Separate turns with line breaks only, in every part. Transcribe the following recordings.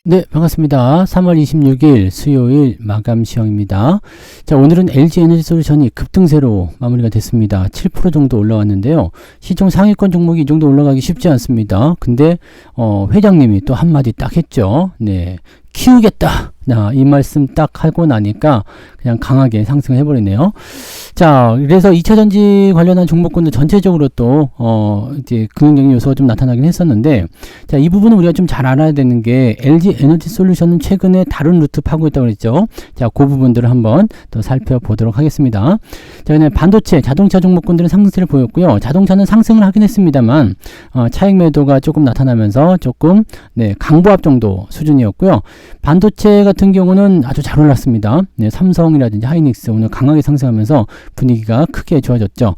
네, 반갑습니다. 3월 26일 수요일 마감 시황입니다. 자, 오늘은 LG 에너지 솔루션이 급등세로 마무리가 됐습니다. 7% 정도 올라왔는데요. 시총 상위권 종목이 이 정도 올라가기 쉽지 않습니다. 근데 회장님이 또 한마디 딱 했죠. 네, 키우겠다. 이 말씀 딱 하고 나니까 그냥 강하게 상승을 해버리네요. 자, 그래서 2차전지 관련한 종목군도 전체적으로 또 이제 긍정적인 요소가 좀 나타나긴 했었는데, 자, 이 부분은 우리가 좀 잘 알아야 되는 게 LG 에너지 솔루션은 최근에 다른 루트 파고 있다고 그랬죠. 자, 그 부분들을 한번 더 살펴보도록 하겠습니다. 자, 그다음에 반도체, 자동차 종목군들은 상승세를 보였고요. 자동차는 상승을 하긴 했습니다만 차익 매도가 조금 나타나면서 조금 강보합 정도 수준이었고요. 반도체 같은 경우는 아주 잘 올랐습니다. 네, 삼성이라든지 하이닉스 오늘 강하게 상승하면서 분위기가 크게 좋아졌죠.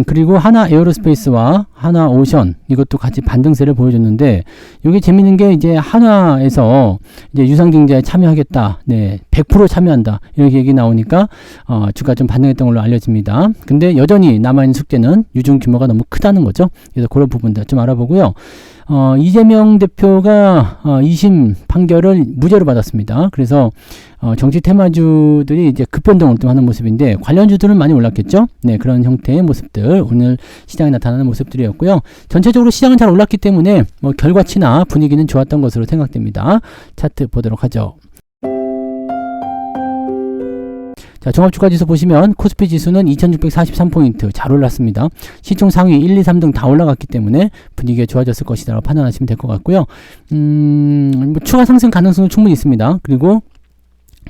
그리고 하나 에어로스페이스와 하나 오션 이것도 같이 반등세를 보여줬는데, 이게 재밌는 게 이제 한화에서 이제 유상증자에 참여하겠다, 100% 참여한다 이렇게 얘기 나오니까 주가 좀 반등했던 걸로 알려집니다. 근데 여전히 남아있는 숙제는 유증 규모가 너무 크다는 거죠. 그래서 그런 부분들 좀 알아보고요. 이재명 대표가 2심 판결을 무죄로 받았습니다. 그래서 정치 테마주들이 이제 급변동을 좀 하는 모습인데, 관련주들은 많이 올랐겠죠. 네, 그런 형태의 모습들 오늘 시장에 나타나는 모습들이었고요. 전체적으로 시장은 잘 올랐기 때문에 결과치나 분위기는 좋았던 것으로 생각됩니다. 차트 보도록 하죠. 자, 종합주가지수 보시면 코스피 지수는 2643포인트 잘 올랐습니다. 시총 상위 1, 2, 3등 다 올라갔기 때문에 분위기가 좋아졌을 것이라고 판단하시면 될 것 같고요. 추가 상승 가능성은 충분히 있습니다. 그리고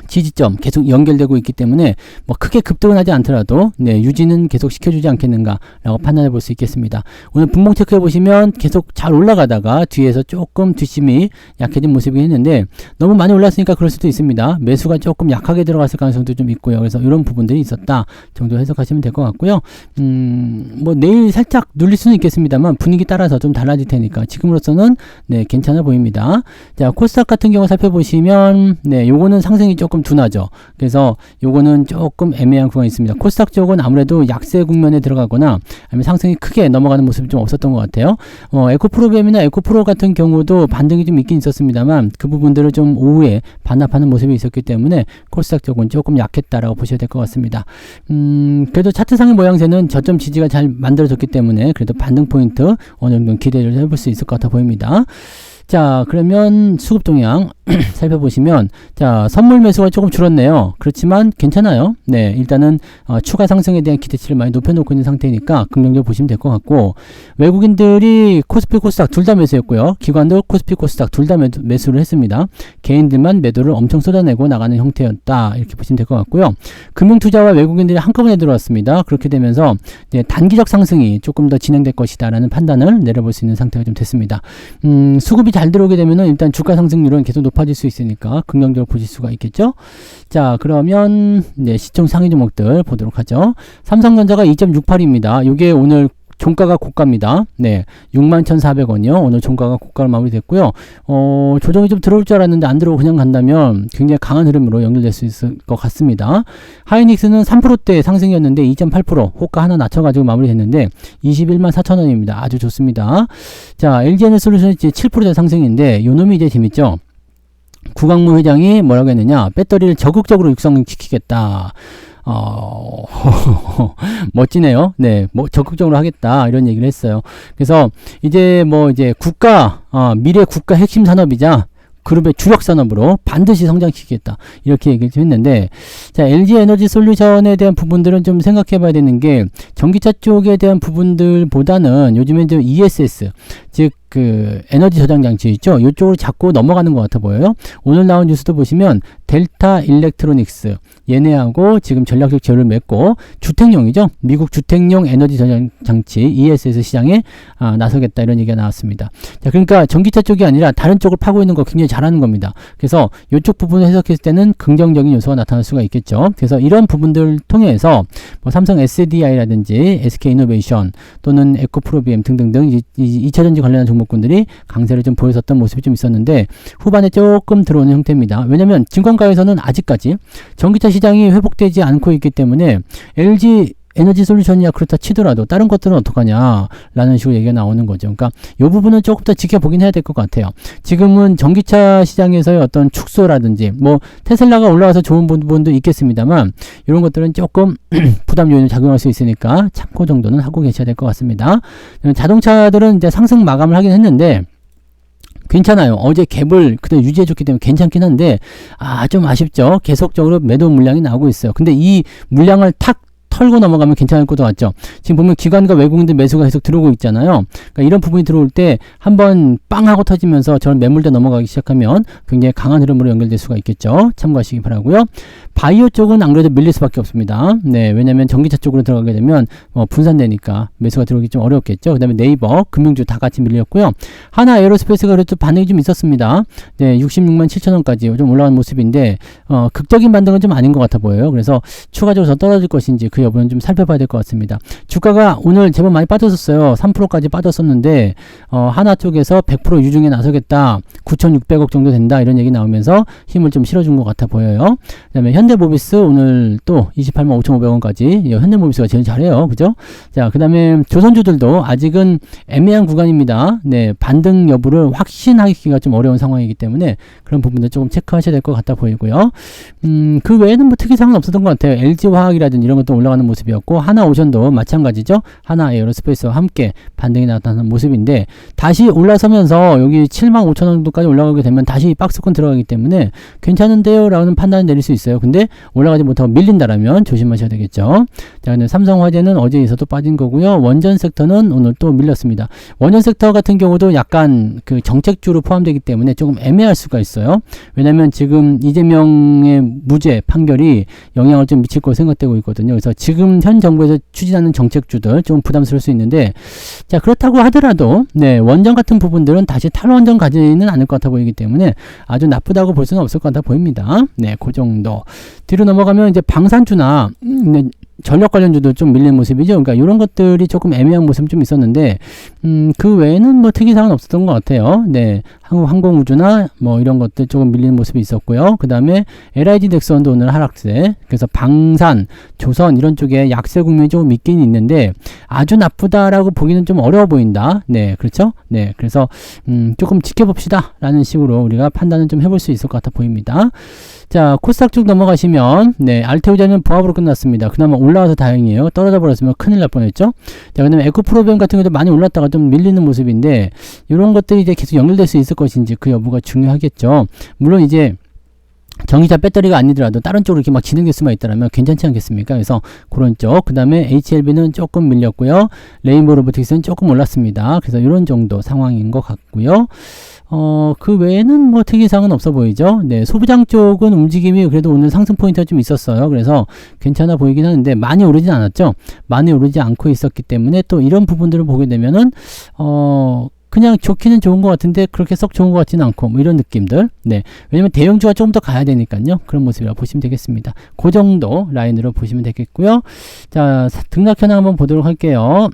지지점 계속 연결되고 있기 때문에 크게 급등은 하지 않더라도 유지는 계속 시켜주지 않겠는가 라고 판단해 볼 수 있겠습니다. 오늘 분봉 체크해 보시면 계속 잘 올라가다가 뒤에서 조금 뒷심이 약해진 모습이 있는데, 너무 많이 올랐으니까 그럴 수도 있습니다. 매수가 조금 약하게 들어갔을 가능성도 좀 있고요. 그래서 이런 부분들이 있었다 정도 해석하시면 될 것 같고요. 내일 살짝 눌릴 수는 있겠습니다만 분위기 따라서 좀 달라질 테니까 지금으로서는 괜찮아 보입니다. 자, 코스닥 같은 경우 살펴보시면 요거는 상승이 조금 둔하죠. 그래서 요거는 조금 애매한 구간이 있습니다. 코스닥 쪽은 아무래도 약세 국면에 들어가거나 아니면 상승이 크게 넘어가는 모습이 좀 없었던 것 같아요. 에코프로비엠이나 에코프로 같은 경우도 반등이 좀 있긴 있었습니다만 그 부분들을 좀 오후에 반납하는 모습이 있었기 때문에 코스닥 쪽은 조금 약했다라고 보셔야 될 것 같습니다. 그래도 차트상의 모양새는 저점 지지가 잘 만들어졌기 때문에 그래도 반등 포인트 어느 정도 기대를 해볼 수 있을 것 같아 보입니다. 자, 그러면 수급 동향 살펴보시면, 자, 선물 매수가 조금 줄었네요. 그렇지만 괜찮아요. 네, 일단은 추가 상승에 대한 기대치를 많이 높여놓고 있는 상태니까 긍정적으로 보시면 될 것 같고, 외국인들이 코스피 코스닥 둘 다 매수했고요. 기관도 코스피 코스닥 둘 다 매수를 했습니다. 개인들만 매도를 엄청 쏟아내고 나가는 형태였다 이렇게 보시면 될 것 같고요. 금융투자와 외국인들이 한꺼번에 들어왔습니다. 그렇게 되면서 이제 단기적 상승이 조금 더 진행될 것이다 라는 판단을 내려볼 수 있는 상태가 좀 됐습니다. 수급이 잘 들어오게 되면은 일단 주가 상승률은 계속 높아질 수 있으니까 긍정적으로 보실 수가 있겠죠. 자, 그러면 시총 상위 종목들 보도록 하죠. 삼성전자가 2.68입니다. 이게 오늘 종가가 고가입니다. 61,400원이요. 오늘 종가가 고가로 마무리됐고요. 조정이 좀 들어올 줄 알았는데 안 들어오고 그냥 간다면 굉장히 강한 흐름으로 연결될 수 있을 것 같습니다. 하이닉스는 3%대 상승이었는데 2.8% 호가 하나 낮춰가지고 마무리했는데 214,000원입니다. 아주 좋습니다. 자, LG에너지 솔루션이 이제 7%대 상승인데 요 놈이 이제 재밌죠. 구강무 회장이 뭐라고 했느냐, 배터리를 적극적으로 육성시키겠다. 멋지네요. 적극적으로 하겠다 이런 얘기를 했어요. 그래서 이제 미래 국가 핵심 산업이자 그룹의 주력 산업으로 반드시 성장시키겠다 이렇게 얘기를 좀 했는데, 자, LG 에너지 솔루션에 대한 부분들은 좀 생각해 봐야 되는 게, 전기차 쪽에 대한 부분들보다는 요즘에 이제 ESS 즉 에너지 저장 장치 있죠. 이쪽으로 자꾸 넘어가는 것 같아 보여요. 오늘 나온 뉴스도 보시면 델타 일렉트로닉스 얘네하고 지금 전략적 제휴를 맺고 주택용이죠. 미국 주택용 에너지 저장 장치 ESS 시장에 나서겠다 이런 얘기가 나왔습니다. 자, 그러니까 전기차 쪽이 아니라 다른 쪽을 파고 있는 거 굉장히 잘하는 겁니다. 그래서 이쪽 부분을 해석했을 때는 긍정적인 요소가 나타날 수가 있겠죠. 그래서 이런 부분들을 통해서 삼성 SDI라든지 SK이노베이션 또는 에코프로비엠 등등등 2차전지 관련한 종목군들이 강세를 좀 보였었던 모습이 좀 있었는데, 후반에 조금 들어오는 형태입니다. 왜냐하면 증권가에서는 아직까지 전기차 시장이 회복되지 않고 있기 때문에 LG 에너지 솔루션이야 그렇다 치더라도 다른 것들은 어떡하냐 라는 식으로 얘기가 나오는 거죠. 그러니까 이 부분은 조금 더 지켜보긴 해야 될 것 같아요. 지금은 전기차 시장에서의 어떤 축소라든지 뭐 테슬라가 올라와서 좋은 부분도 있겠습니다만 이런 것들은 조금 부담 요인을 작용할 수 있으니까 참고 정도는 하고 계셔야 될 것 같습니다. 자동차들은 이제 상승 마감을 하긴 했는데 괜찮아요. 어제 갭을 그대로 유지해줬기 때문에 괜찮긴 한데 좀 아쉽죠. 계속적으로 매도 물량이 나오고 있어요. 근데 이 물량을 탁 털고 넘어가면 괜찮을 것도 같죠. 지금 보면 기관과 외국인들 매수가 계속 들어오고 있잖아요. 그러니까 이런 부분이 들어올 때 한번 빵 하고 터지면서 저런 매물대 넘어가기 시작하면 굉장히 강한 흐름으로 연결될 수가 있겠죠. 참고하시기 바라고요. 바이오 쪽은 안 그래도 밀릴 수밖에 없습니다. 네, 왜냐면 전기차 쪽으로 들어가게 되면 분산되니까 매수가 들어오기 좀 어렵겠죠. 그 다음에 네이버, 금융주 다 같이 밀렸고요. 하나 에어로스페이스가 그래도 반응이 좀 있었습니다. 네, 66만 7천원까지 좀 올라간 모습인데 극적인 반등은 좀 아닌 것 같아 보여요. 그래서 추가적으로 더 떨어질 것인지 그 여부는 좀 살펴봐야 될 것 같습니다. 주가가 오늘 제법 많이 빠졌었어요. 3%까지 빠졌었는데 하나 쪽에서 100% 유중에 나서겠다. 9,600억 정도 된다. 이런 얘기 나오면서 힘을 좀 실어준 것 같아 보여요. 그 다음에 현대모비스 오늘 또 28만 5,500원까지 현대모비스가 제일 잘해요. 그죠? 자, 그 다음에 조선주들도 아직은 애매한 구간입니다. 네, 반등 여부를 확신하기가 좀 어려운 상황이기 때문에 그런 부분도 조금 체크하셔야 될 것 같아 보이고요. 그 외에는 뭐 특이사항은 없었던 것 같아요. LG화학이라든지 이런 것도 올라가는 모습이었고 하나오션도 마찬가지죠. 하나 에어로스페이스와 함께 반등이 나타나는 모습인데 다시 올라서면서 여기 7만 5천 원 정도까지 올라가게 되면 다시 박스권 들어가기 때문에 괜찮은데요 라는 판단을 내릴 수 있어요. 근데 올라가지 못하고 밀린다라면 조심하셔야 되겠죠. 자, 근데 삼성화재는 어제 있어도 빠진 거고요. 원전 섹터는 오늘 또 밀렸습니다. 원전 섹터 같은 경우도 약간 그 정책주로 포함되기 때문에 조금 애매할 수가 있어요. 왜냐면 지금 이재명의 무죄 판결이 영향을 좀 미칠 것으로 생각되고 있거든요. 그래서 지금 현 정부에서 추진하는 정책주들 좀 부담스러울 수 있는데 자, 그렇다고 하더라도 네, 원전 같은 부분들은 다시 탈원전 가지는 않을 것 같아 보이기 때문에 아주 나쁘다고 볼 수는 없을 것 같아 보입니다. 네, 그 정도. 뒤로 넘어가면 이제 방산주나 전력 관련주도 좀 밀린 모습이죠. 그러니까 이런 것들이 조금 애매한 모습이 좀 있었는데 그 외에는 뭐 특이사항은 없었던 것 같아요. 네, 항공우주나 뭐 이런 것들 조금 밀리는 모습이 있었고요. 그 다음에 LIG 넥슨도 오늘 하락세. 그래서 방산, 조선 이런 쪽에 약세 국면이 조금 있긴 있는데 아주 나쁘다라고 보기는 좀 어려워 보인다. 네, 그렇죠? 네, 그래서 조금 지켜봅시다 라는 식으로 우리가 판단을 좀 해볼 수 있을 것 같아 보입니다. 자, 코스닥 쪽 넘어가시면 네, 알테오자는 보합으로 끝났습니다. 그나마 올라와서 다행이에요. 떨어져 버렸으면 큰일 날 뻔했죠. 자, 그다음에 에코프로비움 같은 것도 많이 올랐다가 좀 밀리는 모습인데 이런 것들이 이제 계속 연결될 수 있을 것인지 그 여부가 중요하겠죠. 물론 이제 전기차 배터리가 아니더라도 다른 쪽으로 이렇게 막 진행될 수만 있다면 괜찮지 않겠습니까? 그래서 그런 쪽. 그 다음에 HLB는 조금 밀렸고요. 레인보우 로보틱스는 조금 올랐습니다. 그래서 이런 정도 상황인 것 같고요. 그 외에는 뭐 특이사항은 없어 보이죠. 네, 소부장 쪽은 움직임이 그래도 오늘 상승 포인트가 좀 있었어요. 그래서 괜찮아 보이긴 하는데 많이 오르진 않았죠. 많이 오르지 않고 있었기 때문에 또 이런 부분들을 보게 되면은 그냥 좋기는 좋은 것 같은데 그렇게 썩 좋은 것 같지는 않고 뭐 이런 느낌들. 네, 왜냐면 대형주가 좀 더 가야 되니까요. 그런 모습이라고 보시면 되겠습니다. 그 정도 라인으로 보시면 되겠고요. 자, 등락 현황 한번 보도록 할게요.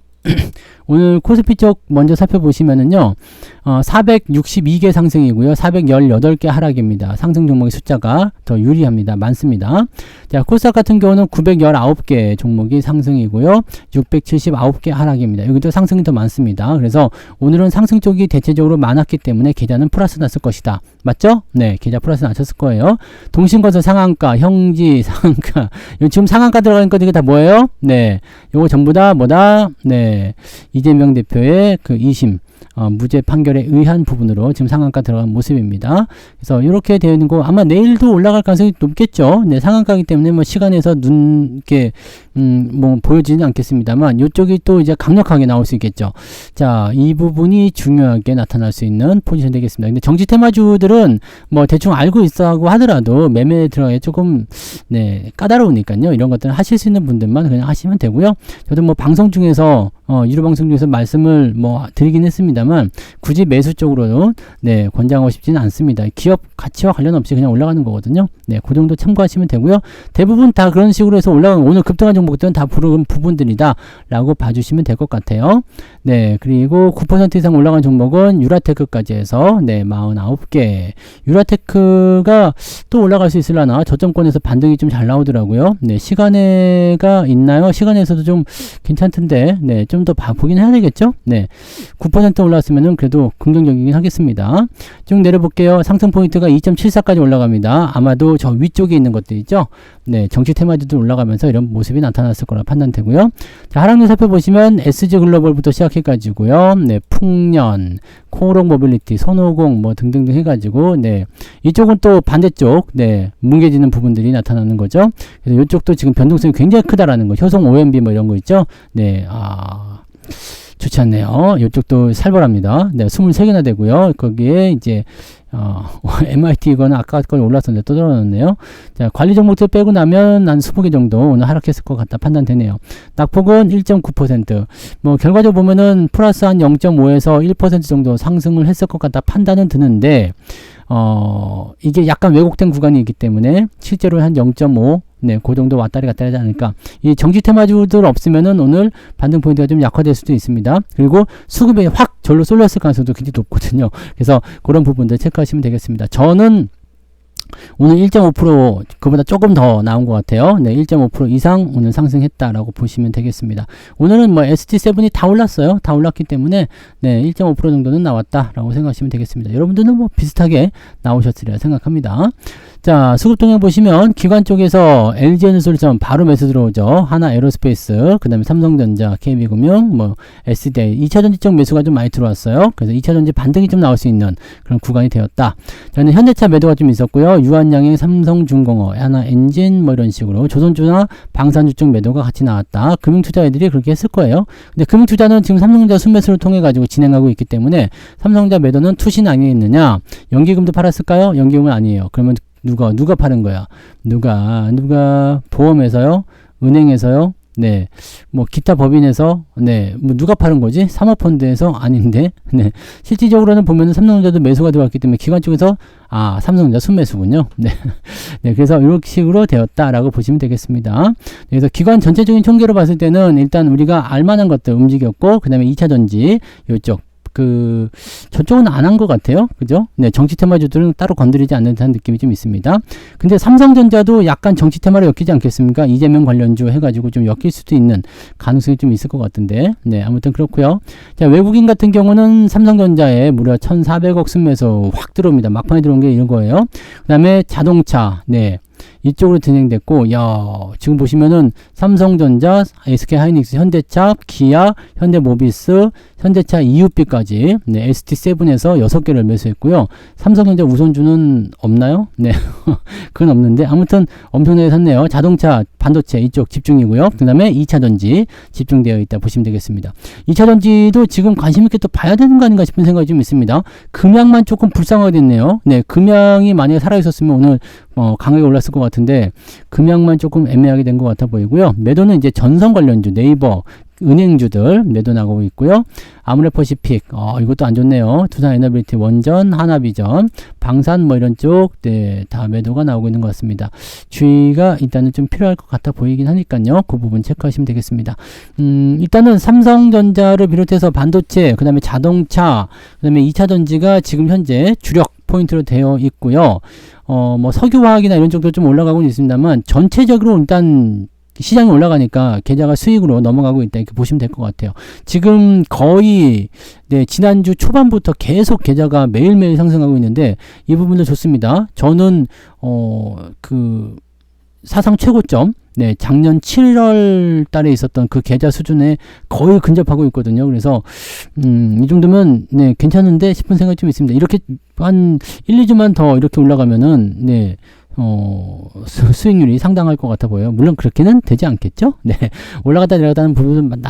오늘 코스피 쪽 먼저 살펴보시면은요, 462개 상승이고요. 418개 하락입니다. 상승 종목의 숫자가 더 유리합니다. 많습니다. 자, 코스닥 같은 경우는 919개 종목이 상승이고요. 679개 하락입니다. 여기도 상승이 더 많습니다. 그래서 오늘은 상승 쪽이 대체적으로 많았기 때문에 계좌는 플러스 났을 것이다. 맞죠? 네, 계좌 플러스 나셨을 거예요. 동신건설 상한가, 형지 상한가. 지금 상한가 들어가는 것들이 다 뭐예요? 네, 요거 전부 다 뭐다? 네, 이재명 대표의 그 2심 무죄 판결에 의한 부분으로 지금 상한가 들어간 모습입니다. 그래서 이렇게 되어 있는 거 아마 내일도 올라갈 가능성이 높겠죠. 네, 상한가이기 때문에 뭐 시간에서 이렇게 뭐 보여지지는 않겠습니다만 이쪽이 또 이제 강력하게 나올 수 있겠죠. 자, 이 부분이 중요하게 나타날 수 있는 포지션 되겠습니다. 근데 정치 테마주들은 뭐 대충 알고 있어하고 하더라도 매매에 들어가기 조금 네, 까다로우니까요. 이런 것들은 하실 수 있는 분들만 그냥 하시면 되고요. 저도 뭐 방송 중에서 유료 방송 중에서 말씀을 뭐 드리긴 했습니다만 굳이 매수 쪽으로는 네, 권장하고 싶지는 않습니다. 기업 가치와 관련 없이 그냥 올라가는 거거든요. 네, 그 정도 참고하시면 되고요. 대부분 다 그런 식으로 해서 올라가는 오늘 급등한 종목들은 다 부른 부분들이다 라고 봐주시면 될 것 같아요. 네, 그리고 9% 이상 올라간 종목은 유라테크까지 해서 네, 49개. 유라테크가 또 올라갈 수 있으려나? 저점권에서 반등이 좀 잘 나오더라고요. 네, 시간에가 있나요? 시간에서도 좀 괜찮던데, 네, 좀 더 보긴 해야 되겠죠? 네, 9% 올랐으면은 그래도 긍정적이긴 하겠습니다. 쭉 내려볼게요. 상승 포인트가 2.74까지 올라갑니다. 아마도 저 위쪽에 있는 것들 있죠? 네, 정치 테마주도 올라가면서 이런 모습이 나타났을 거라 판단되고요. 자, 하락률 살펴보시면 SG 글로벌부터 시작해가지고요. 네, 풍년, 코오롱 모빌리티, 손오공 뭐 등등등 해가지고 네, 이쪽은 또 반대쪽 네, 뭉개지는 부분들이 나타나는 거죠. 그래서 이쪽도 지금 변동성이 굉장히 크다라는 거. 효성 OMB 뭐 이런 거 있죠. 네, 좋지 않네요. 이쪽도 살벌합니다. 네, 23개나 되고요. 거기에 이제 MIT 이거는 아까 걸 올랐었는데 또 떨어졌네요. 자, 관리 종목들 빼고 나면 한 20개 정도 오늘 하락했을 것 같다 판단되네요. 낙폭은 1.9%. 뭐 결과적으로 보면은 플러스 한 0.5에서 1% 정도 상승을 했을 것 같다 판단은 드는데 이게 약간 왜곡된 구간이기 때문에 실제로 한 0.5 네, 그 정도 왔다리 갔다리 하지 않을까. 이 정지 테마주들 없으면은 오늘 반등 포인트가 좀 약화될 수도 있습니다. 그리고 수급이 확 절로 쏠렸을 가능성도 굉장히 높거든요. 그래서 그런 부분들 체크하시면 되겠습니다. 저는 오늘 1.5% 그보다 조금 더 나온 것 같아요. 네, 1.5% 이상 오늘 상승했다라고 보시면 되겠습니다. 오늘은 뭐 ST7이 다 올랐어요. 다 올랐기 때문에 네, 1.5% 정도는 나왔다라고 생각하시면 되겠습니다. 여러분들은 뭐 비슷하게 나오셨으리라 생각합니다. 자, 수급 동향 보시면 기관 쪽에서 LG에너솔루션 바로 매수 들어오죠. 하나 에어로스페이스, 그 다음에 삼성전자, KB금융, 뭐 SDI 2차전지 쪽 매수가 좀 많이 들어왔어요. 그래서 2차전지 반등이 좀 나올 수 있는 그런 구간이 되었다. 저는 현대차 매도가 좀 있었고요. 유한양행, 삼성중공업, 하나엔진 뭐 이런 식으로 조선주나 방산주 쪽 매도가 같이 나왔다. 금융투자 애들이 그렇게 했을 거예요. 근데 금융투자는 지금 삼성전자 순매수를 통해 가지고 진행하고 있기 때문에 삼성전자 매도는 투신 아니겠느냐. 연기금도 팔았을까요? 연기금은 아니에요. 그러면 누가 파는 거야? 누가 보험에서요? 은행에서요? 네, 뭐 기타 법인에서 네, 뭐 누가 파는 거지? 사모펀드에서 아닌데, 네, 실질적으로는 보면은 삼성전자도 매수가 들어왔기 때문에 기관 쪽에서 삼성전자 순매수군요. 네, 네, 그래서 이런 식으로 되었다라고 보시면 되겠습니다. 그래서 기관 전체적인 총계로 봤을 때는 일단 우리가 알만한 것들 움직였고, 그 다음에 2차 전지 요쪽. 저쪽은 안 한 것 같아요. 그죠? 네, 정치 테마주들은 따로 건드리지 않는 듯한 느낌이 좀 있습니다. 근데 삼성전자도 약간 정치 테마로 엮이지 않겠습니까? 이재명 관련주 해가지고 좀 엮일 수도 있는 가능성이 좀 있을 것 같은데. 네, 아무튼 그렇고요. 자, 외국인 같은 경우는 삼성전자에 무려 1,400억 순매수 확 들어옵니다. 막판에 들어온 게 이런 거예요. 그 다음에 자동차, 네. 이쪽으로 진행됐고, 지금 보시면은 삼성전자, SK하이닉스, 현대차, 기아, 현대모비스, 현대차 EUP까지 네, ST7에서 6개를 매수했고요. 삼성전자 우선주는 없나요? 네, 그건 없는데 아무튼 엄청나게 샀네요. 자동차, 반도체 이쪽 집중이고요. 그 다음에 2차전지 집중되어 있다 보시면 되겠습니다. 2차전지도 지금 관심 있게 또 봐야 되는 거 아닌가 싶은 생각이 좀 있습니다. 금양만 조금 불쌍하게 됐네요. 네, 금양이 만약에 살아있었으면 오늘 강하게 올랐을 것 같은데 금양만 조금 애매하게 된 것 같아 보이고요. 매도는 이제 전선 관련주, 네이버, 은행주들 매도 나가고 있고요. 아모레퍼시픽, 이것도 안 좋네요. 두산에너빌리티, 원전, 하나비전, 방산 뭐 이런 쪽, 네, 다 매도가 나오고 있는 것 같습니다. 주의가 일단은 좀 필요할 것 같아 보이긴 하니까요. 그 부분 체크하시면 되겠습니다. 일단은 삼성전자를 비롯해서 반도체, 그 다음에 자동차, 그 다음에 2차 전지가 지금 현재 주력 포인트로 되어 있고요. 뭐 석유화학이나 이런 쪽도 좀 올라가고 있습니다만 전체적으로 일단 시장이 올라가니까 계좌가 수익으로 넘어가고 있다 이렇게 보시면 될 것 같아요. 지금 거의 네, 지난주 초반부터 계속 계좌가 매일매일 상승하고 있는데 이 부분도 좋습니다. 저는 사상 최고점 네, 작년 7월 달에 있었던 그 계좌 수준에 거의 근접하고 있거든요. 그래서 이 정도면 네, 괜찮은데 싶은 생각이 좀 있습니다. 이렇게 한 1, 2주만 더 이렇게 올라가면은 네, 수익률이 상당할 것 같아 보여요. 물론 그렇게는 되지 않겠죠? 네. 올라갔다 내려갔다는 부분은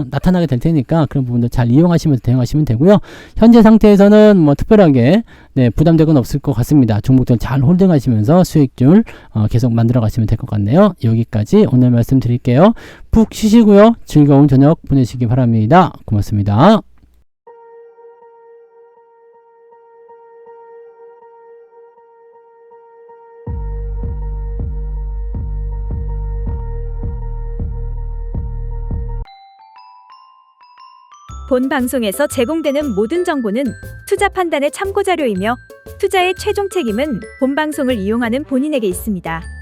나타나게 될 테니까 그런 부분도 잘 이용하시면서 대응하시면 되고요. 현재 상태에서는 뭐 특별하게 네, 부담되건 없을 것 같습니다. 종목들 잘 홀딩하시면서 수익률 계속 만들어 가시면 될 것 같네요. 여기까지 오늘 말씀드릴게요. 푹 쉬시고요. 즐거운 저녁 보내시기 바랍니다. 고맙습니다.
본 방송에서 제공되는 모든 정보는 투자 판단의 참고 자료이며 투자의 최종 책임은 본 방송을 이용하는 본인에게 있습니다.